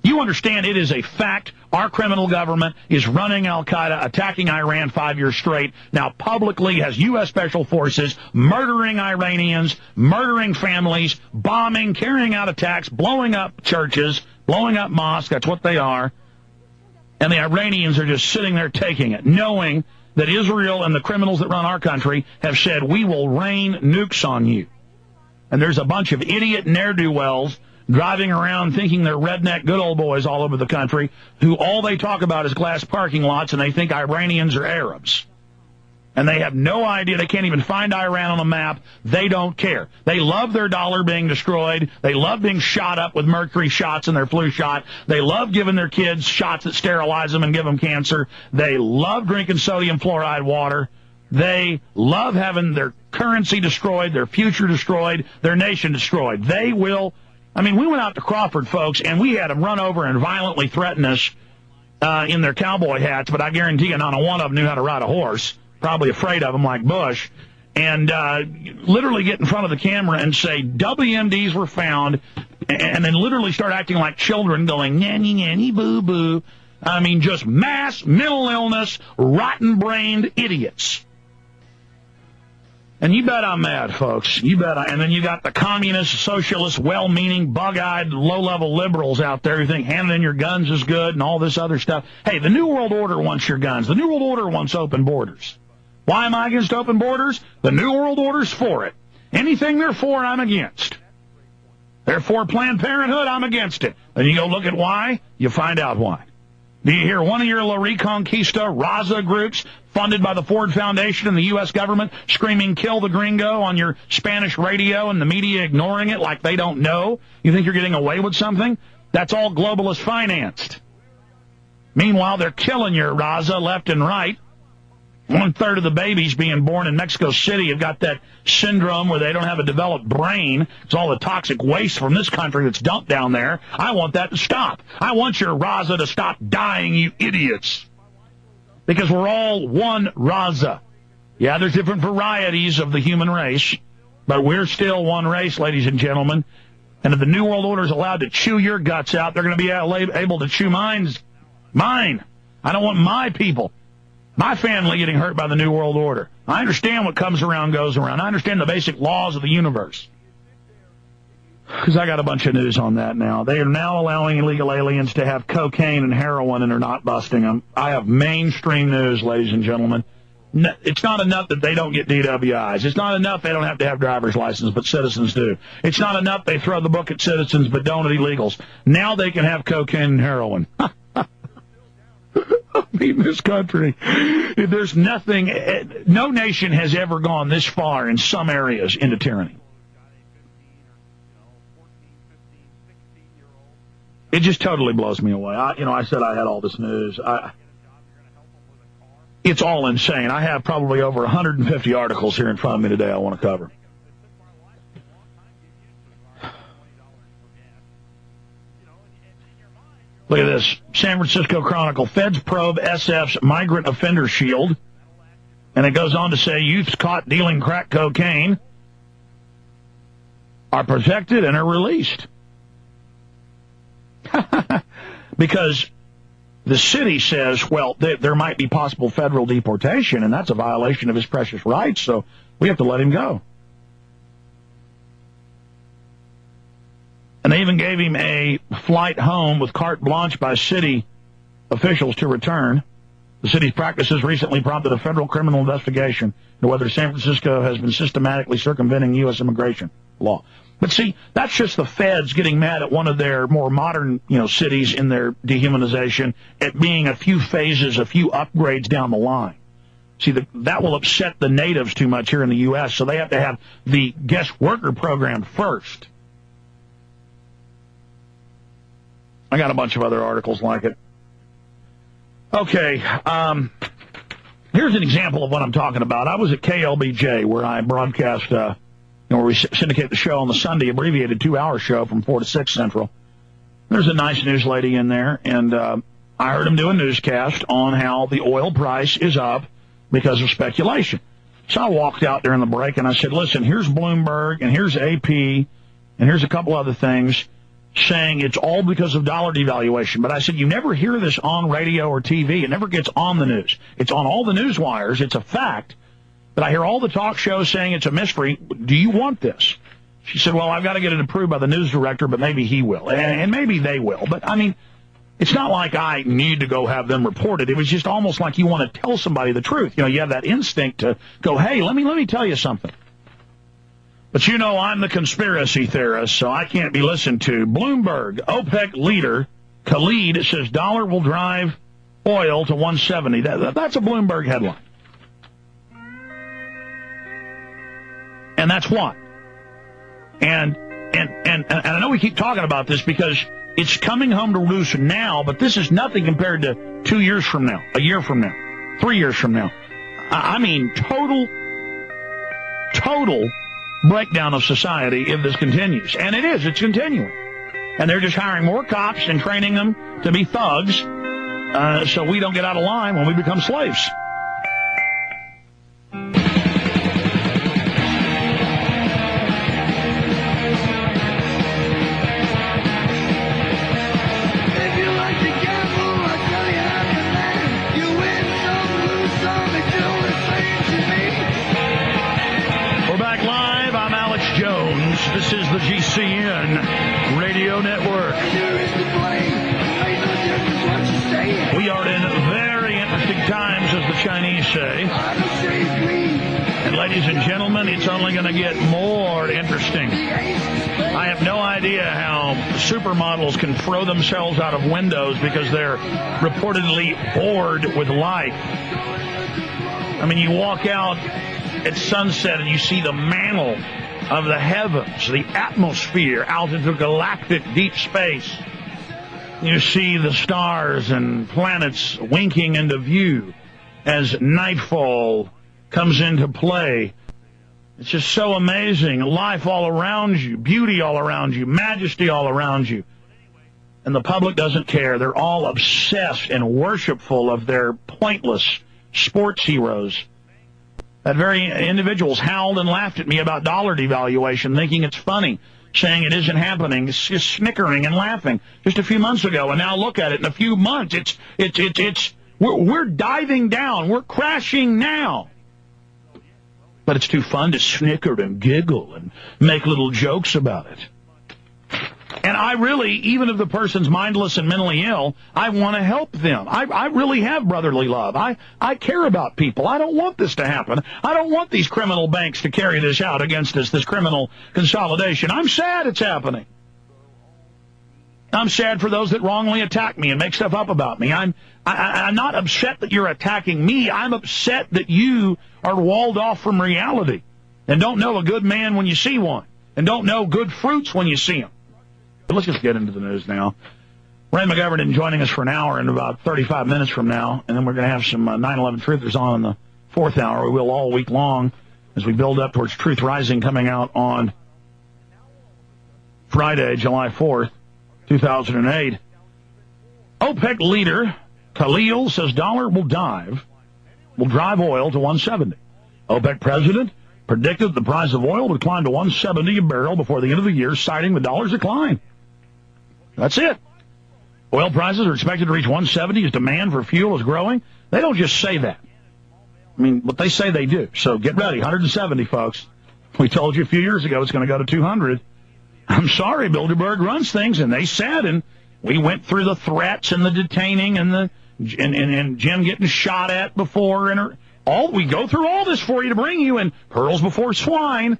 You understand it is a fact. Our criminal government is running al-Qaeda, attacking Iran 5 years straight, now publicly has U.S. Special Forces murdering Iranians, murdering families, bombing, carrying out attacks, blowing up churches, blowing up mosques. That's what they are. And the Iranians are just sitting there taking it, knowing that Israel and the criminals that run our country have said, we will rain nukes on you. And there's a bunch of idiot ne'er-do-wells driving around thinking they're redneck good old boys all over the country, who all they talk about is glass parking lots, and they think Iranians are Arabs. And they have no idea. They can't even find Iran on a map. They don't care. They love their dollar being destroyed. They love being shot up with mercury shots in their flu shot. They love giving their kids shots that sterilize them and give them cancer. They love drinking sodium fluoride water. They love having their currency destroyed, their future destroyed, their nation destroyed. They will. I mean, we went out to Crawford, folks, and we had them run over and violently threaten us in their cowboy hats, but I guarantee you not a one of them knew how to ride a horse. Probably afraid of them like Bush, and literally get in front of the camera and say, WMDs were found, and then literally start acting like children going, nanny, nanny, boo-boo. I mean, just mass mental illness, rotten-brained idiots. And you bet I'm mad, folks. You bet and then you got the communist, socialist, well-meaning, bug-eyed, low-level liberals out there who think handing in your guns is good and all this other stuff. Hey, the New World Order wants your guns. The New World Order wants open borders. Why am I against open borders? The New World Order's for it. Anything they're for, I'm against. They're for Planned Parenthood, I'm against it. Then you go look at why, you find out why. Do you hear one of your La Reconquista, Raza groups, funded by the Ford Foundation and the U.S. government, screaming, kill the gringo on your Spanish radio and the media ignoring it like they don't know? You think you're getting away with something? That's all globalist financed. Meanwhile, they're killing your Raza left and right. 1/3 of the babies being born in Mexico City have got that syndrome where they don't have a developed brain. It's all the toxic waste from this country that's dumped down there. I want that to stop. I want your Raza to stop dying, you idiots. Because we're all one Raza. Yeah, there's different varieties of the human race, but we're still one race, ladies and gentlemen. And if the New World Order is allowed to chew your guts out, they're going to be able to chew mine. I don't want my people, my family, getting hurt by the New World Order. I understand what comes around goes around. I understand the basic laws of the universe. Because I got a bunch of news on that now. They are now allowing illegal aliens to have cocaine and heroin, and they're not busting them. I have mainstream news, ladies and gentlemen. It's not enough that they don't get DWIs. It's not enough they don't have to have driver's license, but citizens do. It's not enough they throw the book at citizens, but don't at illegals. Now they can have cocaine and heroin. I mean, this country, there's nothing, no nation has ever gone this far in some areas into tyranny. It just totally blows me away. I said I had all this news. It's all insane. I have probably over 150 articles here in front of me today I want to cover. Look at this. San Francisco Chronicle. Feds probe SF's migrant offender shield. And it goes on to say youths caught dealing crack cocaine are protected and are released. Because the city says, well, there might be possible federal deportation, and that's a violation of his precious rights, so we have to let him go. And they even gave him a flight home with carte blanche by city officials to return. The city's practices recently prompted a federal criminal investigation into whether San Francisco has been systematically circumventing U.S. immigration law. But see, that's just the feds getting mad at one of their more modern, cities in their dehumanization at being a few phases, a few upgrades down the line. See, that will upset the natives too much here in the U.S., so they have to have the guest worker program first. I got a bunch of other articles like it. Okay, here's an example of what I'm talking about. I was at KLBJ, where I broadcast, where we syndicate the show on the Sunday, abbreviated 2-hour show from 4 to 6 Central. There's a nice news lady in there, and I heard him do a newscast on how the oil price is up because of speculation. So I walked out during the break, and I said, listen, here's Bloomberg, and here's AP, and here's a couple other things. saying it's all because of dollar devaluation. But I said, you never hear this on radio or TV. It never gets on the news. It's on all the news wires. It's a fact. But I hear all the talk shows saying it's a mystery. Do you want this? She said, well, I've got to get it approved by the news director, but maybe he will. And maybe they will. But, I mean, it's not like I need to go have them reported. It was just almost like you want to tell somebody the truth. You know, you have that instinct to go, hey, let me tell you something. But you know I'm the conspiracy theorist, so I can't be listened to. Bloomberg, OPEC leader, Khalid, says dollar will drive oil to 170. That's a Bloomberg headline. And that's what. And I know we keep talking about this because it's coming home to roost now, but this is nothing compared to 2 years from now, a year from now, 3 years from now. I mean, total breakdown of society if this continues. And it's continuing. And they're just hiring more cops and training them to be thugs so we don't get out of line when we become slaves. This is the GCN Radio Network. We are in very interesting times, as the Chinese say. And ladies and gentlemen, it's only going to get more interesting. I have no idea how supermodels can throw themselves out of windows because they're reportedly bored with life. I mean, you walk out at sunset and you see the mantle of the heavens, the atmosphere out into galactic deep space. You see the stars and planets winking into view as nightfall comes into play. It's just so amazing. Life all around you, beauty all around you, majesty all around you. And the public doesn't care. They're all obsessed and worshipful of their pointless sports heroes. That very individuals howled and laughed at me about dollar devaluation, thinking it's funny, saying it isn't happening, it's just snickering and laughing just a few months ago. And now look at it in a few months. We're diving down. We're crashing now. But it's too fun to snicker and giggle and make little jokes about it. And I really, even if the person's mindless and mentally ill, I want to help them. I really have brotherly love. I care about people. I don't want this to happen. I don't want these criminal banks to carry this out against us, this criminal consolidation. I'm sad it's happening. I'm sad for those that wrongly attack me and make stuff up about me. I'm not upset that you're attacking me. I'm upset that you are walled off from reality and don't know a good man when you see one and don't know good fruits when you see them. But let's just get into the news now. Ray McGovern joining us for an hour in about 35 minutes from now, and then we're going to have some 9/11 Truthers on in the fourth hour. We will all week long as we build up towards Truth Rising coming out on Friday, July 4th, 2008. OPEC leader Khalil says dollar will drive oil to 170. OPEC president predicted the price of oil would climb to 170 a barrel before the end of the year, citing the dollar's decline. That's it. Oil prices are expected to reach 170 as demand for fuel is growing. They don't just say that. I mean, what they say they do. So get ready, 170, folks. We told you a few years ago it's going to go to 200. I'm sorry, Bilderberg runs things, and they said, and we went through the threats and the detaining and Jim getting shot at before, and we go through all this for you to bring you, and pearls before swine.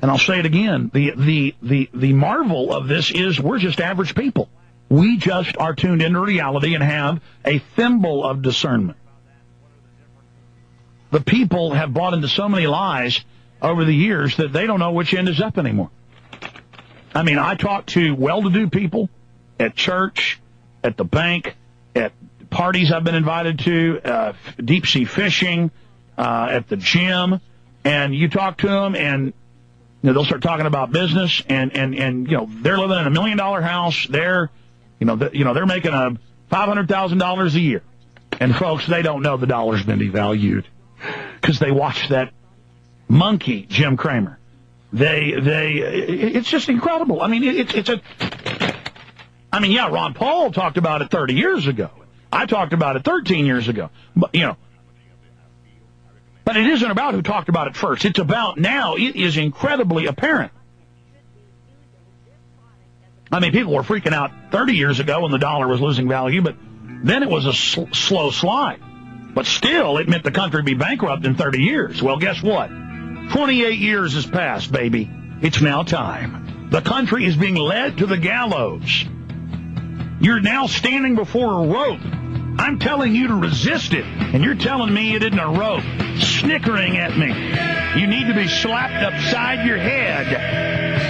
And I'll say it again, the marvel of this is we're just average people. We just are tuned into reality and have a thimble of discernment. The people have bought into so many lies over the years that they don't know which end is up anymore. I mean, I talk to well-to-do people at church, at the bank, at parties I've been invited to, deep-sea fishing, at the gym, and you talk to them, and they'll start talking about business, and they're living in $1 million house. They're making $500,000 a year, and folks, they don't know the dollar's been devalued because they watched that monkey Jim Cramer It's just incredible. I mean, yeah, Ron Paul talked about it 30 years ago. I talked about it 13 years ago. But, but it isn't about who talked about it first. It's about now. It is incredibly apparent. I mean, people were freaking out 30 years ago when the dollar was losing value, but then it was a slow slide. But still, it meant the country would be bankrupt in 30 years. Well, guess what? 28 years has passed, baby. It's now time. The country is being led to the gallows. You're now standing before a rope. I'm telling you to resist it, and you're telling me it isn't a rope, snickering at me. You need to be slapped upside your head.